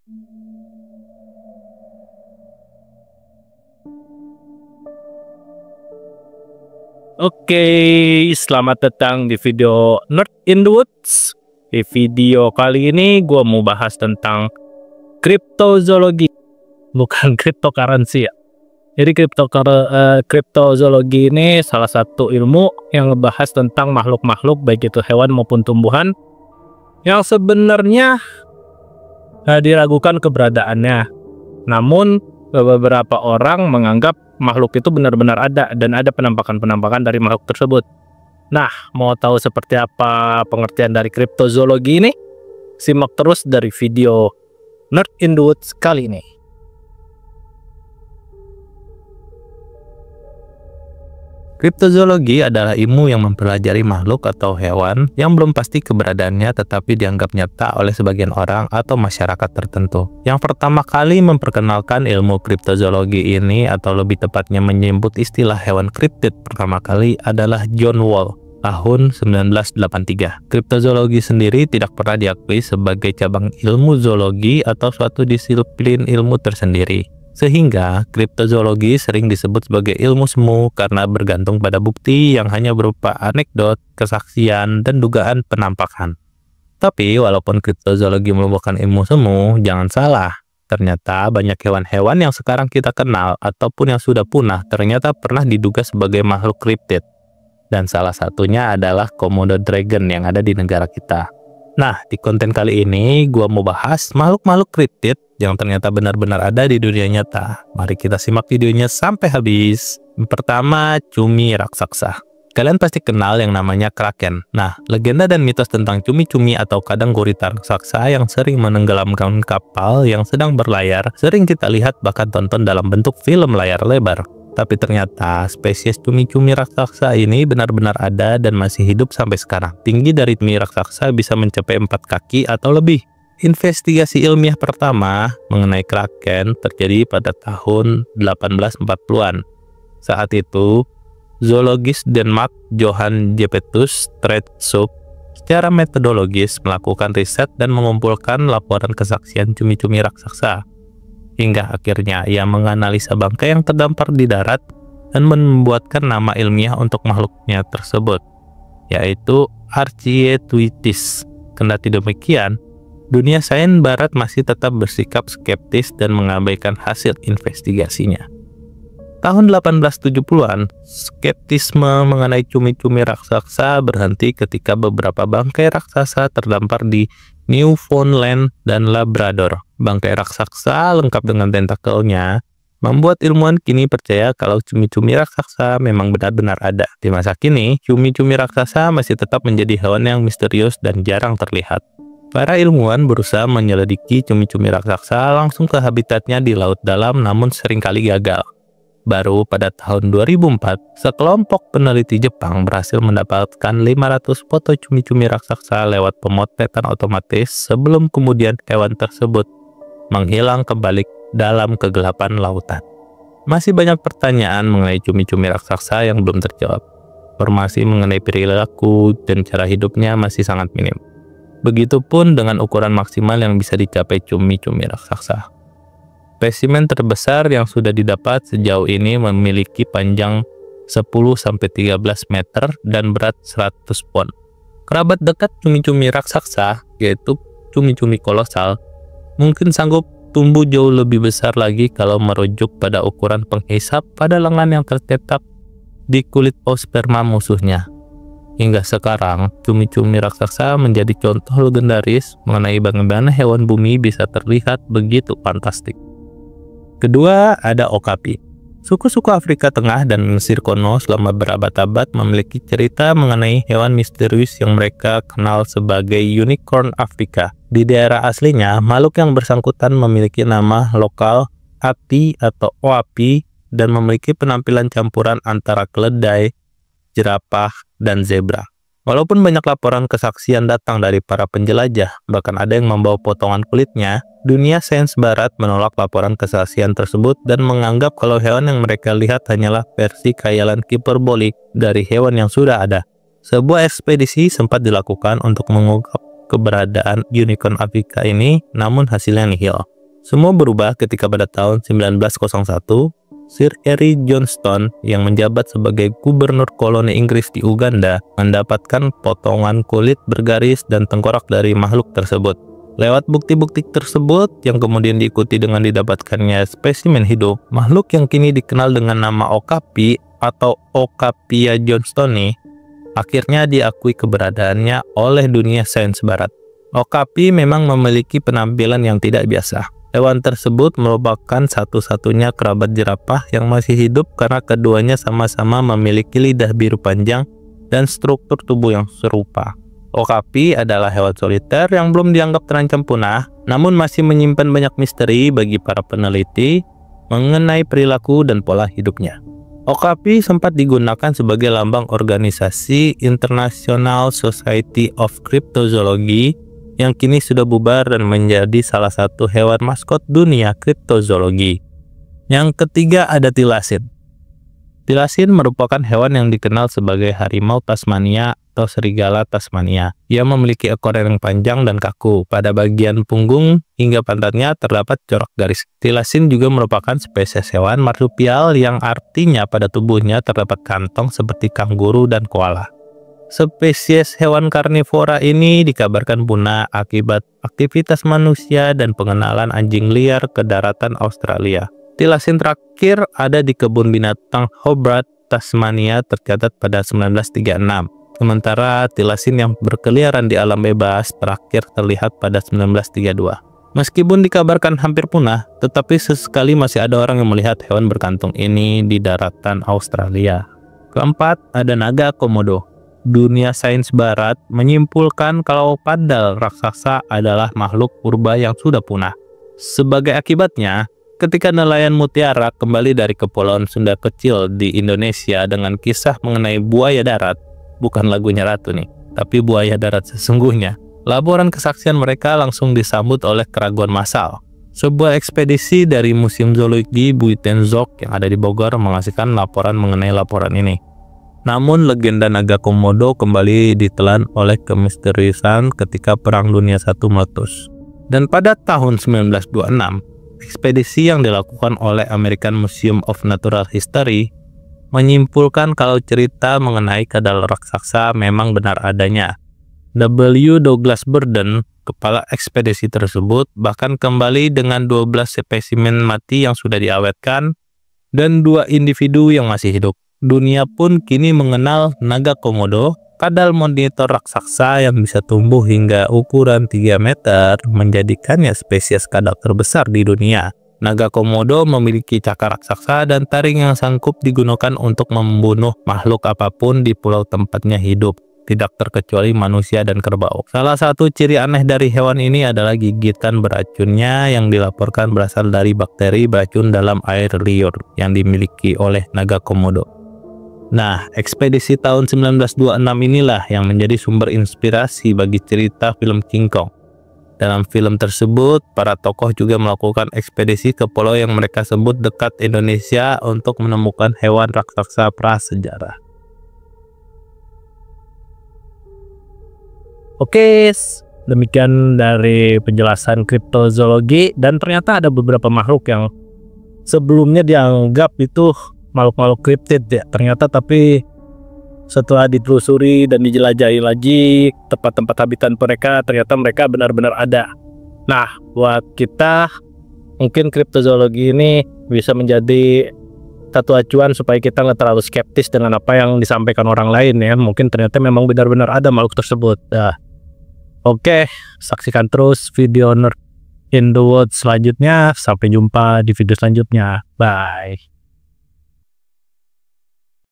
Oke, selamat datang di video Nerd in the Woods. Di video kali ini gue mau bahas tentang kriptozoologi, bukan cryptocurrency ya. Jadi kriptozoologi ini salah satu ilmu yang ngebahas tentang makhluk-makhluk baik itu hewan maupun tumbuhan yang sebenarnya diragukan keberadaannya. Namun beberapa orang menganggap makhluk itu benar-benar ada dan ada penampakan-penampakan dari makhluk tersebut. Nah, mau tahu seperti apa pengertian dari kriptozoologi ini? Simak terus dari video Nerd in the Woods kali ini. Kriptozoologi adalah ilmu yang mempelajari makhluk atau hewan yang belum pasti keberadaannya tetapi dianggap nyata oleh sebagian orang atau masyarakat tertentu. Yang pertama kali memperkenalkan ilmu kriptozoologi ini atau lebih tepatnya menyebut istilah hewan kriptid pertama kali adalah John Wall tahun 1983. Kriptozoologi sendiri tidak pernah diakui sebagai cabang ilmu zoologi atau suatu disiplin ilmu tersendiri. Sehingga kriptozoologi sering disebut sebagai ilmu semu karena bergantung pada bukti yang hanya berupa anekdot, kesaksian, dan dugaan penampakan. Tapi walaupun kriptozoologi merupakan ilmu semu, jangan salah. Ternyata banyak hewan-hewan yang sekarang kita kenal ataupun yang sudah punah ternyata pernah diduga sebagai makhluk kriptid. Dan salah satunya adalah Komodo dragon yang ada di negara kita. Nah, di konten kali ini gua mau bahas makhluk-makhluk kriptid yang ternyata benar-benar ada di dunia nyata. Mari kita simak videonya sampai habis. Pertama, cumi raksasa. Kalian pasti kenal yang namanya kraken. Nah, legenda dan mitos tentang cumi-cumi atau kadang gurita raksasa yang sering menenggelamkan kapal yang sedang berlayar sering kita lihat bahkan tonton dalam bentuk film layar lebar. Tapi ternyata spesies cumi-cumi raksasa ini benar-benar ada dan masih hidup sampai sekarang. Tinggi dari cumi raksasa bisa mencapai 4 kaki atau lebih. Investigasi ilmiah pertama mengenai kraken terjadi pada tahun 1840-an. Saat itu, zoologis Denmark Johan Jepetus Tretsup secara metodologis melakukan riset dan mengumpulkan laporan kesaksian cumi-cumi raksasa. Hingga akhirnya ia menganalisa bangkai yang terdampar di darat dan membuatkan nama ilmiah untuk makhluknya tersebut, yaitu Archaetuitis. Kendati demikian, dunia sains barat masih tetap bersikap skeptis dan mengabaikan hasil investigasinya. Tahun 1870-an, skeptisme mengenai cumi-cumi raksasa berhenti ketika beberapa bangkai raksasa terdampar di Newfoundland dan Labrador. Bangkai raksasa lengkap dengan tentakelnya membuat ilmuwan kini percaya kalau cumi-cumi raksasa memang benar-benar ada. Di masa kini, cumi-cumi raksasa masih tetap menjadi hewan yang misterius dan jarang terlihat. Para ilmuwan berusaha menyelidiki cumi-cumi raksasa langsung ke habitatnya di laut dalam namun seringkali gagal. Baru pada tahun 2004, sekelompok peneliti Jepang berhasil mendapatkan 500 foto cumi-cumi raksasa lewat pemotretan otomatis sebelum kemudian hewan tersebut menghilang kembali dalam kegelapan lautan. Masih banyak pertanyaan mengenai cumi-cumi raksasa yang belum terjawab. Informasi mengenai perilaku dan cara hidupnya masih sangat minim. Begitupun dengan ukuran maksimal yang bisa dicapai cumi-cumi raksasa. Spesimen terbesar yang sudah didapat sejauh ini memiliki panjang 10-13 meter dan berat 100 pon. Kerabat dekat cumi-cumi raksasa, yaitu cumi-cumi kolosal, mungkin sanggup tumbuh jauh lebih besar lagi kalau merujuk pada ukuran penghisap pada lengan yang tercetak di kulit sperma musuhnya. Hingga sekarang, cumi-cumi raksasa menjadi contoh legendaris mengenai bagaimana hewan bumi bisa terlihat begitu fantastik. Kedua, ada okapi. Suku-suku Afrika Tengah dan Mesir kuno selama berabad-abad memiliki cerita mengenai hewan misterius yang mereka kenal sebagai unicorn Afrika. Di daerah aslinya, makhluk yang bersangkutan memiliki nama lokal Ati atau Oapi dan memiliki penampilan campuran antara keledai, jerapah, dan zebra. Walaupun banyak laporan kesaksian datang dari para penjelajah, bahkan ada yang membawa potongan kulitnya, dunia sains barat menolak laporan kesaksian tersebut dan menganggap kalau hewan yang mereka lihat hanyalah versi khayalan hiperbolik dari hewan yang sudah ada. Sebuah ekspedisi sempat dilakukan untuk mengungkap keberadaan unicorn Afrika ini, namun hasilnya nihil. Semua berubah ketika pada tahun 1901, Sir Harry Johnston yang menjabat sebagai gubernur koloni Inggris di Uganda mendapatkan potongan kulit bergaris dan tengkorak dari makhluk tersebut. Lewat bukti-bukti tersebut yang kemudian diikuti dengan didapatkannya spesimen hidup, makhluk yang kini dikenal dengan nama Okapi atau Okapia johnstoni akhirnya diakui keberadaannya oleh dunia sains barat. Okapi memang memiliki penampilan yang tidak biasa. Hewan tersebut merupakan satu-satunya kerabat jerapah yang masih hidup karena keduanya sama-sama memiliki lidah biru panjang dan struktur tubuh yang serupa. Okapi adalah hewan soliter yang belum dianggap terancam punah, namun masih menyimpan banyak misteri bagi para peneliti mengenai perilaku dan pola hidupnya. Okapi sempat digunakan sebagai lambang organisasi International Society of Cryptozoology yang kini sudah bubar dan menjadi salah satu hewan maskot dunia kriptozoologi. Yang ketiga ada tilasin. Tilasin merupakan hewan yang dikenal sebagai harimau Tasmania atau serigala Tasmania. Ia memiliki ekor yang panjang dan kaku. Pada bagian punggung hingga pantatnya terdapat corak garis. Tilasin juga merupakan spesies hewan marsupial yang artinya pada tubuhnya terdapat kantong seperti kanguru dan koala. Spesies hewan karnivora ini dikabarkan punah akibat aktivitas manusia dan pengenalan anjing liar ke daratan Australia. Tilasin terakhir ada di kebun binatang Hobart, Tasmania tercatat pada 1936. Sementara tilasin yang berkeliaran di alam bebas terakhir terlihat pada 1932. Meskipun dikabarkan hampir punah, tetapi sesekali masih ada orang yang melihat hewan berkantung ini di daratan Australia. Keempat, ada naga komodo. Dunia sains barat menyimpulkan kalau padal raksasa adalah makhluk purba yang sudah punah. Sebagai akibatnya, ketika nelayan mutiara kembali dari kepulauan Sunda kecil di Indonesia dengan kisah mengenai buaya darat, bukan lagunya Ratu nih, tapi buaya darat sesungguhnya, laporan kesaksian mereka langsung disambut oleh keraguan massal. Sebuah ekspedisi dari Museum Zoologi Buitenzorg yang ada di Bogor mengasihkan laporan mengenai laporan ini. Namun legenda naga komodo kembali ditelan oleh kemisteriusan ketika Perang Dunia I meletus. Dan pada tahun 1926, ekspedisi yang dilakukan oleh American Museum of Natural History menyimpulkan kalau cerita mengenai kadal raksasa memang benar adanya. W. Douglas Burden, kepala ekspedisi tersebut, bahkan kembali dengan 12 spesimen mati yang sudah diawetkan dan 2 individu yang masih hidup. Dunia pun kini mengenal naga komodo, kadal monitor raksasa yang bisa tumbuh hingga ukuran 3 meter, menjadikannya spesies kadal terbesar di dunia. Naga komodo memiliki cakar raksasa dan taring yang sanggup digunakan untuk membunuh makhluk apapun di pulau tempatnya hidup, tidak terkecuali manusia dan kerbau. Salah satu ciri aneh dari hewan ini adalah gigitan beracunnya yang dilaporkan berasal dari bakteri beracun dalam air liur yang dimiliki oleh naga komodo. Nah, ekspedisi tahun 1926 inilah yang menjadi sumber inspirasi bagi cerita film King Kong. Dalam film tersebut, para tokoh juga melakukan ekspedisi ke pulau yang mereka sebut dekat Indonesia untuk menemukan hewan raksasa prasejarah. Oke, demikian dari penjelasan kriptozoologi, dan ternyata ada beberapa makhluk yang sebelumnya dianggap itu makhluk-makhluk kriptid ya, ternyata tapi setelah ditelusuri dan dijelajahi lagi tempat-tempat habitat mereka, ternyata mereka benar-benar ada. Nah, buat kita mungkin kriptozoologi ini bisa menjadi satu acuan supaya kita nggak terlalu skeptis dengan apa yang disampaikan orang lain ya. Mungkin ternyata memang benar-benar ada makhluk tersebut. Nah, oke, saksikan terus video Nerd in the World selanjutnya. Sampai jumpa di video selanjutnya. Bye.